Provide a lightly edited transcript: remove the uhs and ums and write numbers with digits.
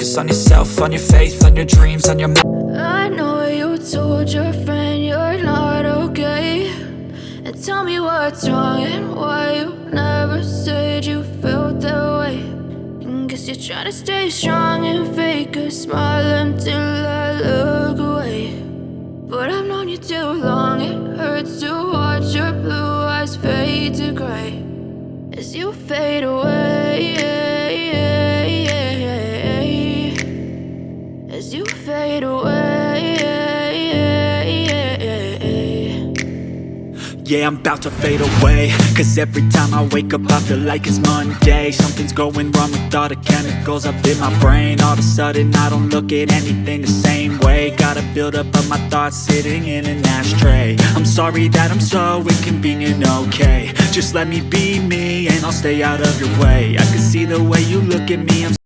focus on yourself, on your faith, on your dreams, on your mind. I know you told your friend you're not okay, and tell me what's wrong and why you never said you felt that way. And guess you're trying to stay strong and fake a smile until I look away. But I've known you too long, it hurts to watch your blue eyes fade to gray as you fade away, as you fade away. Yeah, I'm about to fade away, cause every time I wake up I feel like it's Monday. Something's going wrong with all the chemicals up in my brain. All of a sudden I don't look at anything the same way. Gotta build up of my thoughts sitting in an ashtray. I'm sorry that I'm so inconvenient, okay. Just let me be me and I'll stay out of your way. I can see the way you look at me, I'm